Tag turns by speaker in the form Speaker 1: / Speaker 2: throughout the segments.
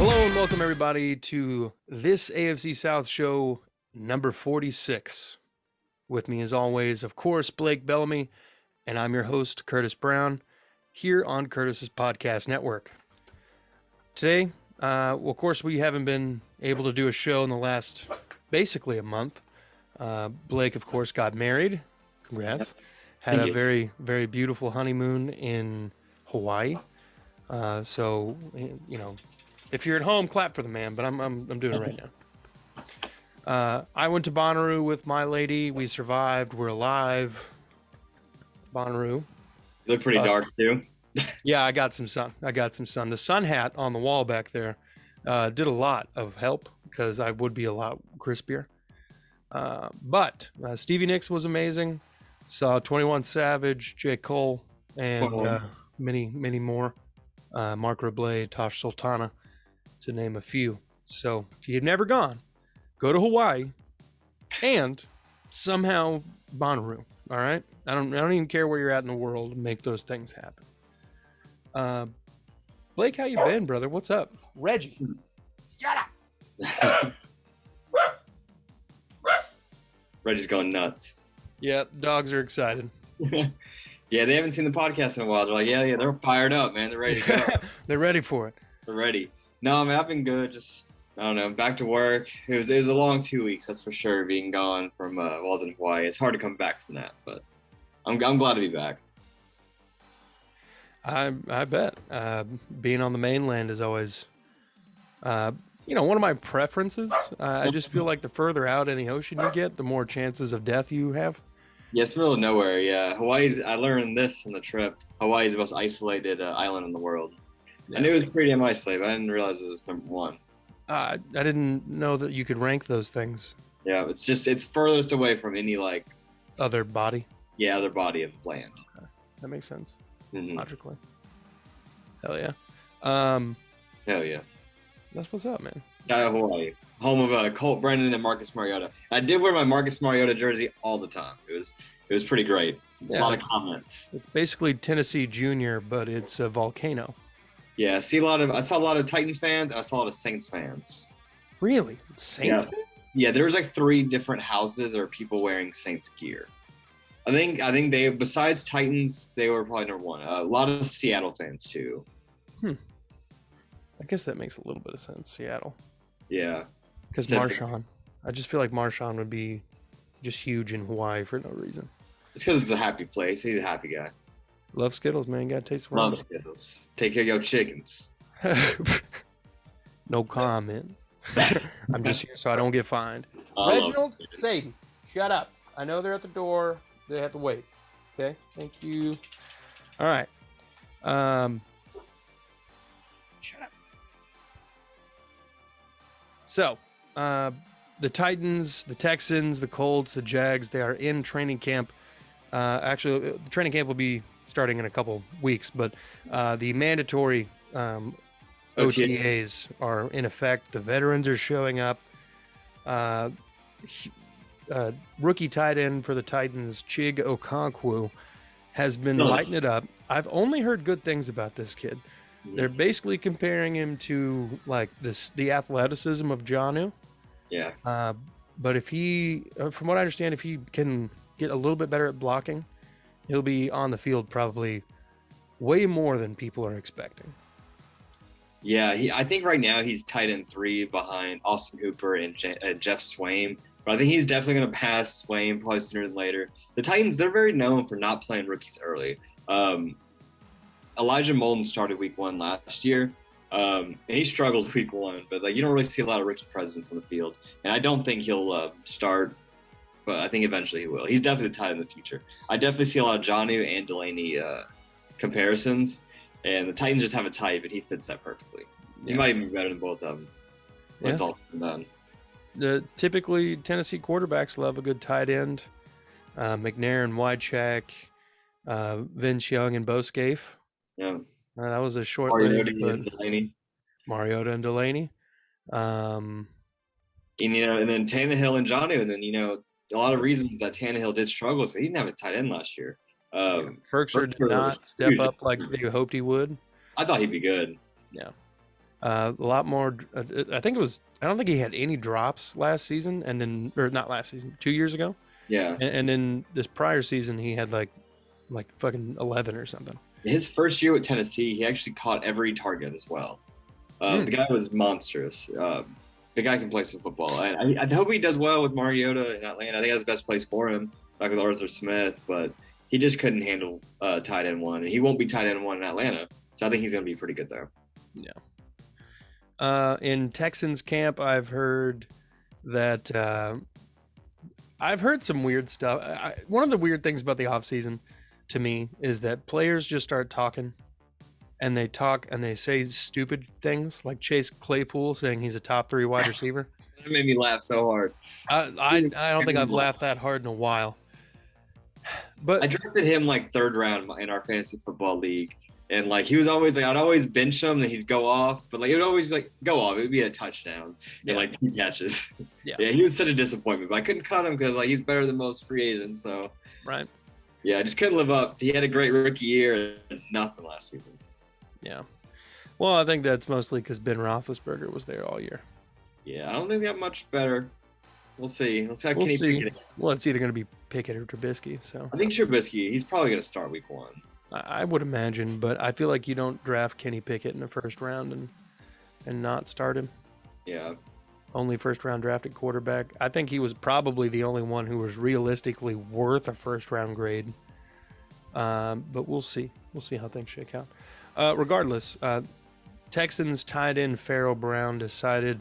Speaker 1: Hello and welcome everybody to this AFC South Show number 46. With me as always, of course, Blake Bellamy, and I'm your host, Curtis Brown, here on Curtis's Podcast Network. Today, of course, we haven't been able to do a show in the last basically a month. Blake, of course, got married. Congrats. Had a very, very beautiful honeymoon in Hawaii. So, you know, if you're at home, clap for the man, but I'm doing it right now. I went to Bonnaroo with my lady. We survived. We're alive. Bonnaroo.
Speaker 2: You look pretty dark too.
Speaker 1: Yeah, I got some sun. The sun hat on the wall back there did a lot of help because I would be a lot crispier. But Stevie Nicks was amazing. Saw 21 Savage, J. Cole, and many, many more. Mark Reblay, Tosh Sultana, to name a few. So if you've never gone, go to Hawaii and somehow Bonnaroo. All right, I don't even care where you're at in the world. Make those things happen. Blake, how you been, brother? What's up? Reggie, shut up.
Speaker 2: Reggie's going nuts.
Speaker 1: Yeah, dogs are excited.
Speaker 2: Yeah, they haven't seen the podcast in a while. They're like, yeah, they're fired up, man. They're ready to go.
Speaker 1: They're ready for it.
Speaker 2: They're ready. No, I mean, I've been good. Just, I don't know, back to work. It was a long 2 weeks, that's for sure, being gone from, I was in Hawaii. It's hard to come back from that, but I'm glad to be back.
Speaker 1: I bet. Being on the mainland is always, one of my preferences. I just feel like the further out in the ocean you get, the more chances of death you have.
Speaker 2: Yeah, it's middle of nowhere, yeah. I learned this on the trip. Hawaii is the most isolated island in the world. Yeah. I knew it was pretty damn isolated, but I didn't realize it was number one.
Speaker 1: I didn't know that you could rank those things.
Speaker 2: Yeah, it's furthest away from any,
Speaker 1: other body?
Speaker 2: Yeah, other body of land.
Speaker 1: Okay. That makes sense.
Speaker 2: Mm-hmm.
Speaker 1: Logically. Hell yeah.
Speaker 2: Hell yeah.
Speaker 1: That's what's up, man.
Speaker 2: Hawaii. Home of Colt Brennan and Marcus Mariota. I did wear my Marcus Mariota jersey all the time. It was pretty great. Yeah, a lot of comments.
Speaker 1: It's basically Tennessee Junior, but it's a volcano.
Speaker 2: Yeah, I saw a lot of Titans fans. I saw a lot of Saints fans.
Speaker 1: Really? Saints fans?
Speaker 2: Yeah, there was 3 different houses or people wearing Saints gear. I think they, besides Titans, they were probably number one. A lot of Seattle fans too.
Speaker 1: I guess that makes a little bit of sense. Seattle.
Speaker 2: Yeah.
Speaker 1: Because Marshawn. I just feel like Marshawn would be just huge in Hawaii for no reason.
Speaker 2: It's because it's a happy place. He's a happy guy.
Speaker 1: Love Skittles, man. You gotta taste one.
Speaker 2: Love Skittles. Take care of your chickens.
Speaker 1: No comment. I'm just here so I don't get fined. Reginald, Sadie, shut up. I know they're at the door. They have to wait. Okay? Thank you. All right. Shut up. So, the Titans, the Texans, the Colts, the Jags, they are in training camp. Actually, the training camp will be starting in a couple weeks, but the mandatory OTAs are in effect. The veterans are showing up. Rookie tight end for the Titans, Chig Okonkwo, has been lighting it up. I've only heard good things about this kid. They're basically comparing him to the athleticism of Jonnu.
Speaker 2: Yeah.
Speaker 1: But if he, from what I understand, if he can get a little bit better at blocking, he'll be on the field probably way more than people are expecting.
Speaker 2: Yeah, I think right now he's tight end 3 behind Austin Hooper and Jeff Swaim. But I think he's definitely going to pass Swaim probably sooner than later. The Titans, they're very known for not playing rookies early. Elijah Molden started week 1 last year, and he struggled week 1. But you don't really see a lot of rookie presence on the field. And I don't think he'll start, but I think eventually he will. He's definitely the tight end in the future. I definitely see a lot of Jonnu and Delaney comparisons. And the Titans just have a type, and he fits that perfectly. He might even be better than both of them. It's all done.
Speaker 1: Typically, Tennessee quarterbacks love a good tight end. McNair and Wycheck, Vince Young and Bo Scaife.
Speaker 2: Yeah.
Speaker 1: That was a short
Speaker 2: Mariota
Speaker 1: lived,
Speaker 2: and Delaney.
Speaker 1: Mariota and Delaney.
Speaker 2: And then Tannehill and Jonnu. And then, a lot of reasons that Tannehill did struggle. So he didn't have a tight end last year.
Speaker 1: Ferkser did not step up like they hoped he would.
Speaker 2: I thought he'd be good.
Speaker 1: Yeah. A lot more. I think it was. I don't think he had any drops last season, and then or not last season, 2 years ago,
Speaker 2: Yeah.
Speaker 1: and then this prior season he had like fucking 11 or something.
Speaker 2: His first year with Tennessee, he actually caught every target as well. The guy was monstrous. The guy can play some football. And I hope he does well with Mariota in Atlanta. I think that's the best place for him, like with Arthur Smith. But he just couldn't handle tight end one. And he won't be tight end one in Atlanta. So I think he's going to be pretty good there.
Speaker 1: Yeah. In Texans camp, I've heard that I've heard some weird stuff. One of the weird things about the offseason to me is that players just start talking and they talk and they say stupid things like Chase Claypool saying he's a top 3 wide receiver.
Speaker 2: That made me laugh so hard.
Speaker 1: I don't think I've laughed that hard in a while. But
Speaker 2: I drafted him like 3rd round in our fantasy football league. And like he was always like I'd always bench him and he'd go off, but like it would always like go off. It would be a touchdown and like 2 catches.
Speaker 1: Yeah,
Speaker 2: he was such a disappointment. But I couldn't cut him because like he's better than most free agents. So
Speaker 1: right.
Speaker 2: Yeah, I just couldn't live up. He had a great rookie year and nothing last season.
Speaker 1: Yeah. Well, I think that's mostly because Ben Roethlisberger was there all year.
Speaker 2: Yeah, I don't think they got much better. We'll see. Let's see how Kenny Pickett is.
Speaker 1: Well, it's either going to be Pickett or Trubisky. So
Speaker 2: I think Trubisky. He's probably going to start week 1.
Speaker 1: I would imagine, but I feel like you don't draft Kenny Pickett in the first round and not start him.
Speaker 2: Yeah.
Speaker 1: Only first round drafted quarterback. I think he was probably the only one who was realistically worth a first round grade. But we'll see. We'll see how things shake out. Regardless, Texans tight end Pharaoh Brown decided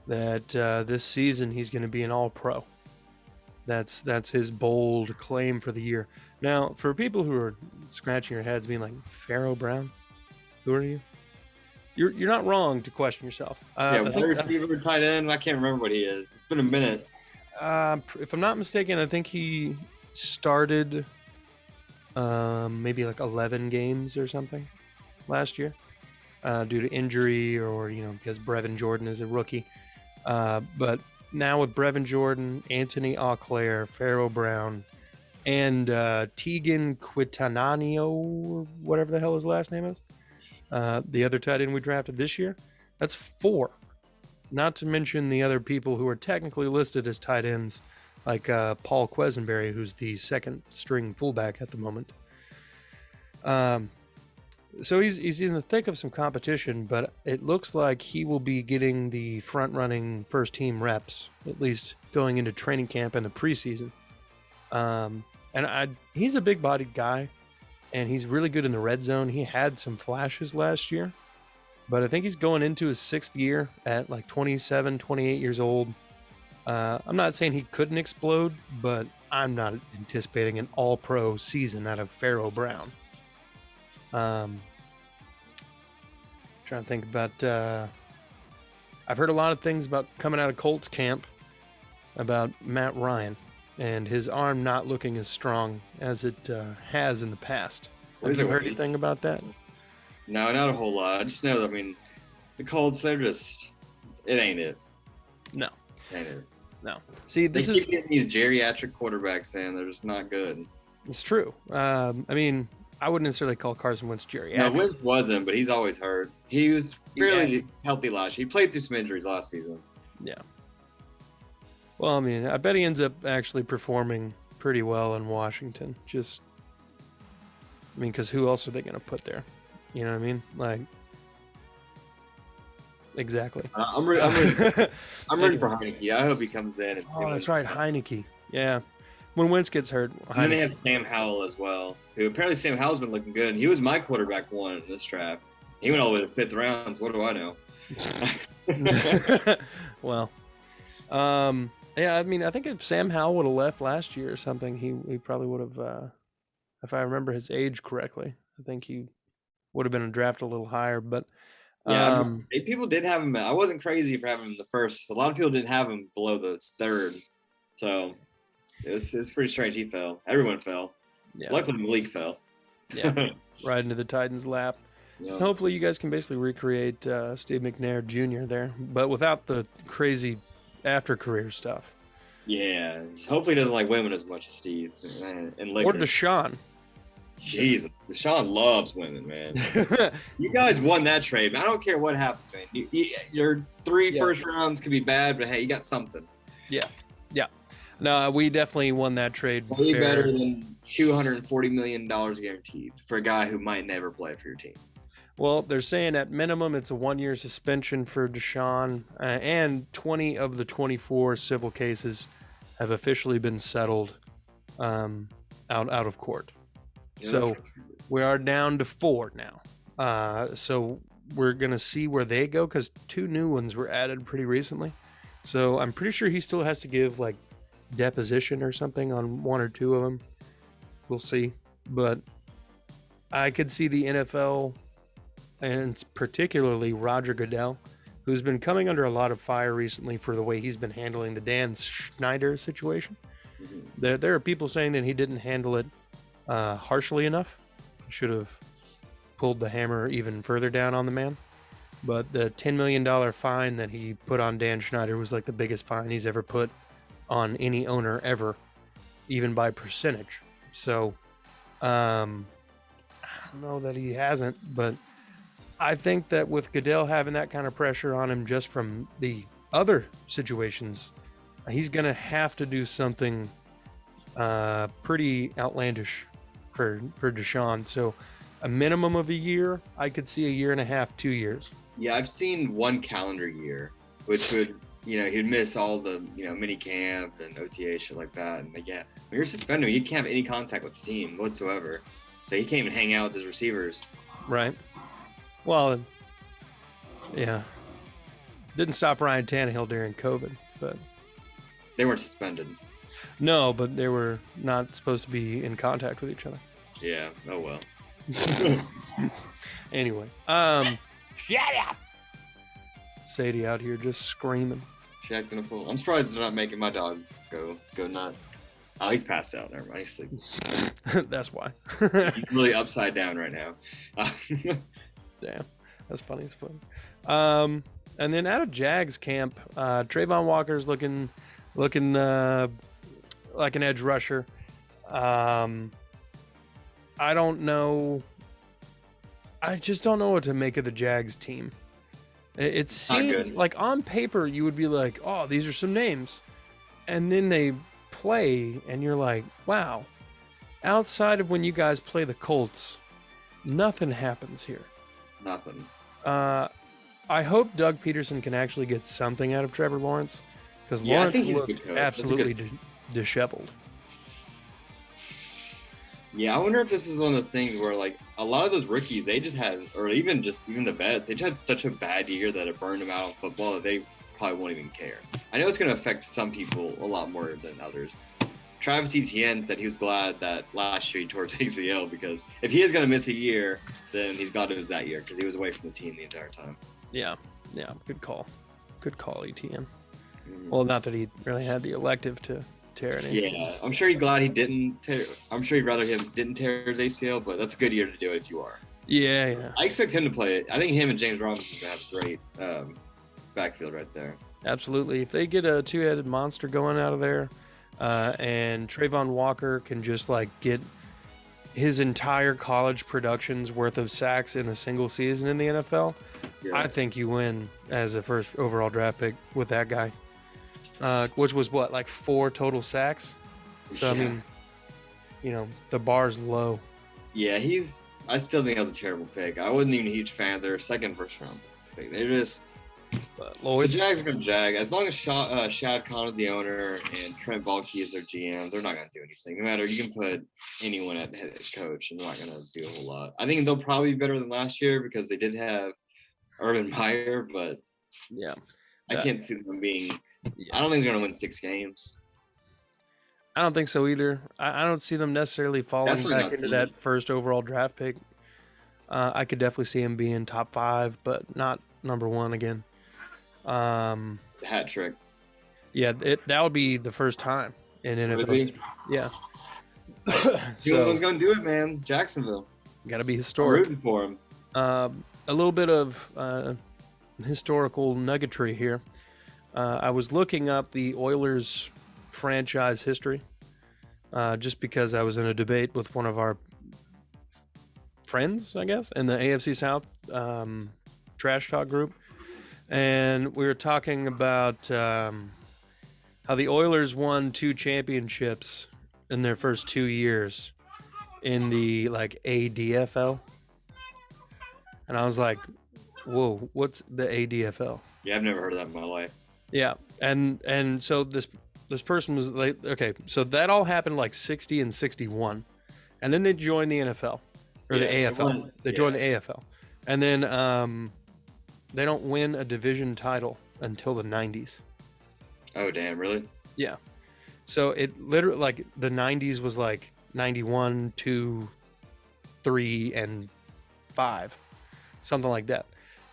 Speaker 1: that this season he's going to be an All-Pro. That's his bold claim for the year. Now, for people who are scratching your heads, being like, Pharaoh Brown, who are you? You're not wrong to question yourself.
Speaker 2: Wide receiver, tight end. I can't remember what he is. It's been a minute.
Speaker 1: If I'm not mistaken, I think he started maybe like 11 games or something last year due to injury or because Brevin Jordan is a rookie. But now with Brevin Jordan, Anthony Auclair, Pharaoh Brown, and Tegan Quitananio, or whatever the hell his last name is, the other tight end we drafted this year, that's 4. Not to mention the other people who are technically listed as tight ends, like Paul Quesenberry, who's the second string fullback at the moment. So he's in the thick of some competition, but it looks like he will be getting the front-running first-team reps, at least going into training camp and the preseason. He's a big-bodied guy, and he's really good in the red zone. He had some flashes last year, but I think he's going into his 6th year at like 27, 28 years old. I'm not saying he couldn't explode, but I'm not anticipating an all-pro season out of Pharaoh Brown. Trying to think about I've heard a lot of things about coming out of Colts camp about Matt Ryan and his arm not looking as strong as it has in the past. Have you heard anything about that?
Speaker 2: No, not a whole lot. I just know that, the Colts, they're just, it ain't it.
Speaker 1: No.
Speaker 2: It ain't it.
Speaker 1: No. See,
Speaker 2: they keep getting these geriatric quarterbacks in. They're just not good.
Speaker 1: It's true. I wouldn't necessarily call Carson Wentz geriatric.
Speaker 2: No, Wentz wasn't, but he's always hurt. He was fairly healthy last year. He played through some injuries last season.
Speaker 1: Yeah. Well, I bet he ends up actually performing pretty well in Washington. Because who else are they going to put there? You know what I mean? Like, exactly.
Speaker 2: I'm ready for Heineke. I hope he comes in.
Speaker 1: That's right, Heineke. Yeah. When Wentz gets hurt.
Speaker 2: And then they have Sam Howell as well, who apparently Sam Howell's been looking good. And he was my quarterback 1 in this draft. He went all the way to the 5th round, so what do I know?
Speaker 1: Well, I think if Sam Howell would have left last year or something, he probably would have, if I remember his age correctly, I think he would have been a draft a little higher. But
Speaker 2: people did have him. I wasn't crazy for having him the first. A lot of people didn't have him below the 3rd. So it was pretty strange. He fell. Everyone fell. Yeah. Luckily, Malik fell.
Speaker 1: Yeah, right into the Titans' lap. Yeah. Hopefully, you guys can basically recreate Steve McNair Jr. there, but without the crazy after-career stuff.
Speaker 2: Yeah, hopefully he doesn't like women as much as Steve and
Speaker 1: or Deshaun.
Speaker 2: Jeez, Deshaun loves women, man. You guys won that trade. I don't care what happens, man. Your three first rounds could be bad, but hey, you got something.
Speaker 1: Yeah. No, we definitely won that trade.
Speaker 2: Way better than $240 million guaranteed for a guy who might never play for your team.
Speaker 1: Well, they're saying at minimum it's a 1-year suspension for Deshaun, and 20 of the 24 civil cases have officially been settled out of court. Yeah, so we are down to 4 now. So we're going to see where they go because 2 new ones were added pretty recently. So I'm pretty sure he still has to give like deposition or something on 1 or 2 of them. We'll see. But I could see the NFL, and particularly Roger Goodell, who's been coming under a lot of fire recently for the way he's been handling the Dan Snyder situation. Mm-hmm. There are people saying that he didn't handle it harshly enough. He should have pulled the hammer even further down on the man. But the $10 million fine that he put on Dan Snyder was like the biggest fine he's ever put on any owner ever, even by percentage. So I don't know that he hasn't, but I think that with Goodell having that kind of pressure on him just from the other situations, he's going to have to do something pretty outlandish for Deshaun. So a minimum of a year, I could see 1.5 years, 2 years.
Speaker 2: Yeah, I've seen 1 calendar year, which would, he'd miss all the, mini camp and OTA, shit like that. And again, when you're suspended, you can't have any contact with the team whatsoever. So he can't even hang out with his receivers.
Speaker 1: Right. Well, yeah. Didn't stop Ryan Tannehill during COVID, but
Speaker 2: they weren't suspended.
Speaker 1: No, but they were not supposed to be in contact with each other.
Speaker 2: Yeah. Oh well.
Speaker 1: Anyway, shut up. Sadie out here just screaming.
Speaker 2: She acting a fool. I'm surprised they're not making my dog go nuts. Oh, he's passed out. Never mind. He's sleeping.
Speaker 1: That's why.
Speaker 2: He's really upside down right now.
Speaker 1: Damn, that's funny as fun. And then out of Jags camp, Trayvon Walker's looking like an edge rusher. I don't know. I just don't know what to make of the Jags team. It seems like on paper you would be like, oh, these are some names. And then they play and you're like, wow, outside of when you guys play the Colts, nothing happens here.
Speaker 2: Nothing.
Speaker 1: I hope Doug Peterson can actually get something out of Trevor Lawrence, because Lawrence looked absolutely disheveled.
Speaker 2: Yeah, I wonder if this is one of those things where, like, a lot of those rookies, they just had, or even the vets, they just had such a bad year that it burned them out in football that they probably won't even care. I know it's going to affect some people a lot more than others. Travis Etienne said he was glad that last year he tore his ACL, because if he is going to miss a year, then he's got to miss that year because he was away from the team the entire time.
Speaker 1: Yeah, good call, Etienne. Mm-hmm. Well, not that he really had the elective to tear an ACL.
Speaker 2: Yeah, I'm sure he's glad he didn't tear. I'm sure he'd rather him didn't tear his ACL, but that's a good year to do it if you are.
Speaker 1: Yeah.
Speaker 2: I expect him to play it. I think him and James Robinson have a great backfield right there.
Speaker 1: Absolutely. If they get a two-headed monster going out of there, and Trayvon Walker can just like get his entire college production's worth of sacks in a single season in the NFL, yeah. I think you win as a first overall draft pick with that guy. Which was what, like 4 total sacks? So, yeah. I mean, the bar's low. Yeah,
Speaker 2: I still think that was a terrible pick. I wasn't even a huge fan of their second first round pick. They're just, the Jags are going to jag. As long as Shad Khan is the owner and Trent Baalke is their GM, they're not going to do anything. No matter, you can put anyone at head coach and they're not going to do a whole lot. I think they'll probably be better than last year because they did have Urban Meyer, but
Speaker 1: yeah,
Speaker 2: I can't see them being. Yeah. I don't think they're going to win 6 games.
Speaker 1: I don't think so either. I don't see them necessarily falling back into that first overall draft pick. I could definitely see him being top 5, but not number 1 again.
Speaker 2: The hat trick.
Speaker 1: Yeah, that would be the first time in NFL history. Yeah.
Speaker 2: So one's going to do it, man. Jacksonville.
Speaker 1: Got to be historic.
Speaker 2: I'm rooting for him.
Speaker 1: A little bit of historical nuggetry here. I was looking up the Oilers franchise history just because I was in a debate with one of our friends, I guess, in the AFC South trash talk group, and we were talking about how the Oilers won 2 championships in their first 2 years in the like ADFL, and I was like, "Whoa, what's the ADFL?"
Speaker 2: Yeah, I've never heard of that in my life.
Speaker 1: Yeah, and so this person was like, okay, so that all happened like 60 and 61, and then they joined the NFL or the AFL. They joined the AFL, and then they don't win a division title until the 90s.
Speaker 2: Oh damn, really?
Speaker 1: Yeah. So it literally, like, the 90s was like 91, 2, 3, and 5, something like that.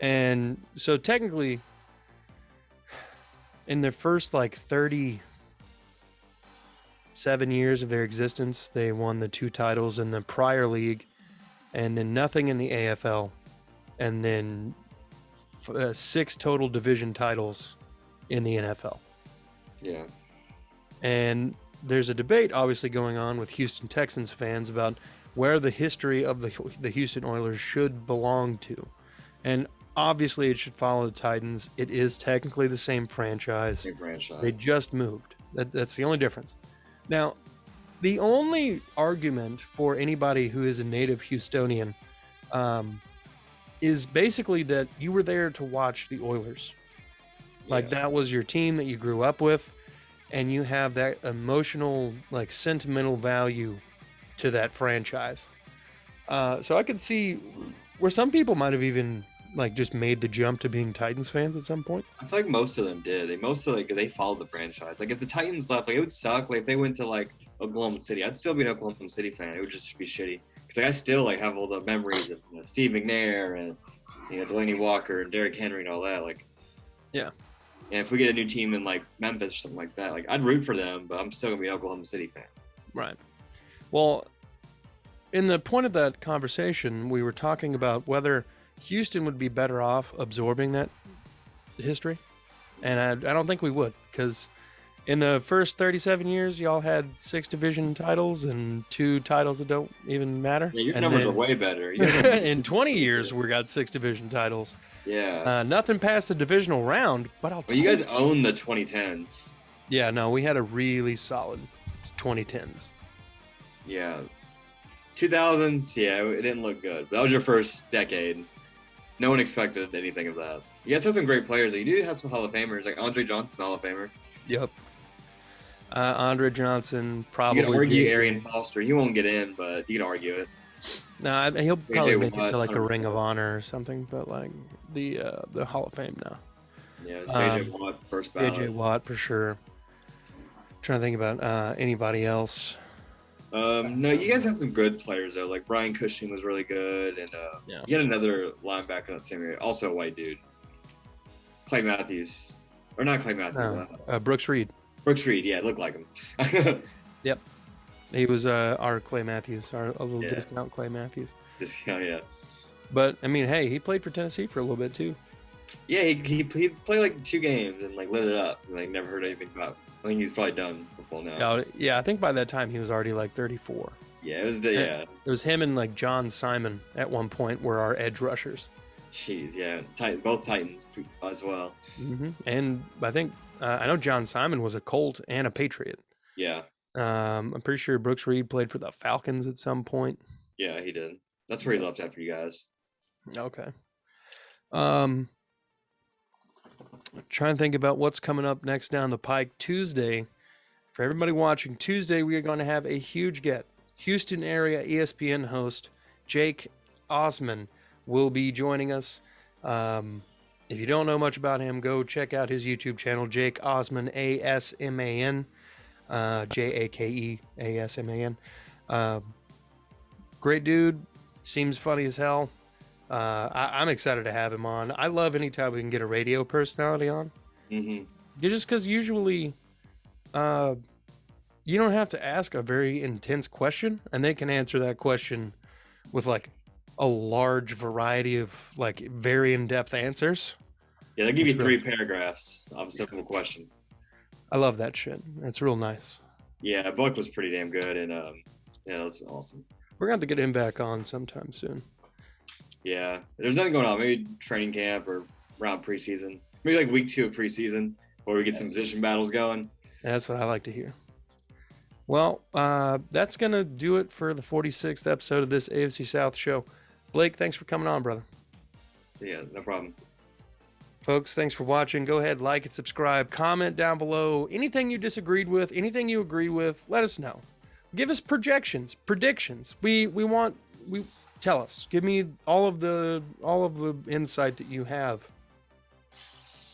Speaker 1: And so technically, in their first like 37 years of their existence, they won the 2 titles in the prior league, and then nothing in the AFL, and then 6 total division titles in the NFL.
Speaker 2: Yeah.
Speaker 1: And there's a debate obviously going on with Houston Texans fans about where the history of the Houston Oilers should belong to. And obviously it should follow the Titans. It is technically the same franchise. They just moved. That's the only difference. Now, the only argument for anybody who is a native Houstonian is basically that you were there to watch the Oilers. Like, that was your team that you grew up with, and you have that emotional, like, sentimental value to that franchise. So I could see where some people might have even like just made the jump to being Titans fans at some point.
Speaker 2: I feel like most of them did. They followed the franchise. Like if the Titans left, like it would suck. Like if they went to like Oklahoma City, I'd still be an Oklahoma City fan. It would just be shitty because like I still like have all the memories of Steve McNair and Delaney Walker and Derrick Henry and all that. Like, yeah. And if we get a new team in like Memphis or something like that, like I'd root for them, but I'm still gonna be an Oklahoma City fan.
Speaker 1: Right. Well, in the point of that conversation, we were talking about whether Houston would be better off absorbing that history, and I don't think we would, because in the first 37 years, y'all had 6 division titles and 2 titles that don't even matter.
Speaker 2: Yeah, your numbers are way better.
Speaker 1: In 20 years, we got 6 division titles.
Speaker 2: Yeah.
Speaker 1: Nothing past the divisional round, but
Speaker 2: Well, you guys own the 2010s.
Speaker 1: Yeah, no, we had a really solid 2010s.
Speaker 2: Yeah. 2000s, yeah, it didn't look good. That was your first decade. No one expected anything of that. You guys have some great players. You do have some Hall of Famers, like Andre Johnson, Hall of Famer.
Speaker 1: Yep. Andre Johnson, probably.
Speaker 2: You can argue Arian Foster. He won't get in, but you can argue it.
Speaker 1: No, he'll probably make it to like the Ring of Honor or something, but like the Hall of Fame now.
Speaker 2: Yeah, J.J. Watt, first ballot.
Speaker 1: J.J. Watt for sure. Trying to think about anybody else.
Speaker 2: No, you guys had some good players though. Like Brian Cushing was really good, and you had another linebacker in that same area, also a white dude. Clay Matthews, or not Clay Matthews.
Speaker 1: Brooks Reed.
Speaker 2: Brooks Reed, yeah, it looked like him.
Speaker 1: Yep, he was our Clay Matthews, a little discount Clay Matthews.
Speaker 2: Discount, yeah.
Speaker 1: But I mean, hey, he played for Tennessee for a little bit too.
Speaker 2: Yeah, he played like 2 games and like lit it up. And, like never heard anything about. I think he's probably done football now.
Speaker 1: Yeah, I think by that time he was already like 34.
Speaker 2: Yeah, it was
Speaker 1: him and like John Simon at one point were our edge rushers.
Speaker 2: Jeez, yeah, both Titans as well.
Speaker 1: Mm-hmm. And I think I know John Simon was a Colt and a Patriot.
Speaker 2: Yeah.
Speaker 1: I'm pretty sure Brooks Reed played for the Falcons at some point.
Speaker 2: Yeah, he did. That's where he left after you guys.
Speaker 1: Okay. Trying to think about what's coming up next down the pike. Tuesday, for everybody watching, Tuesday we are going to have a huge get. Houston area ESPN host Jake Osman will be joining us. If you don't know much about him, go check out his YouTube channel, Jake Osman, ASMAN, JAKEASMAN. Great dude, seems funny as hell. I'm excited to have him on. I love anytime we can get a radio personality on.
Speaker 2: Mm-hmm.
Speaker 1: Just because usually you don't have to ask a very intense question, and they can answer that question with like a large variety of like very in-depth answers.
Speaker 2: Yeah, they give you 3 paragraphs of a simple question.
Speaker 1: I love that shit. It's real nice.
Speaker 2: Yeah, Buck was pretty damn good, and yeah, that was awesome.
Speaker 1: We're going to have to get him back on sometime soon.
Speaker 2: Yeah, there's nothing going on. Maybe training camp or around preseason. Maybe like week 2 of preseason, where we get some position battles going.
Speaker 1: That's what I like to hear. Well, that's going to do it for the 46th episode of this AFC South show. Blake, thanks for coming on, brother.
Speaker 2: Yeah, no problem.
Speaker 1: Folks, thanks for watching. Go ahead, like and subscribe. Comment down below. Anything you disagreed with, anything you agreed with, let us know. Give us projections, predictions. We tell us. Give me all of the insight that you have.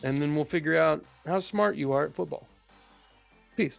Speaker 1: And then we'll figure out how smart you are at football. Peace.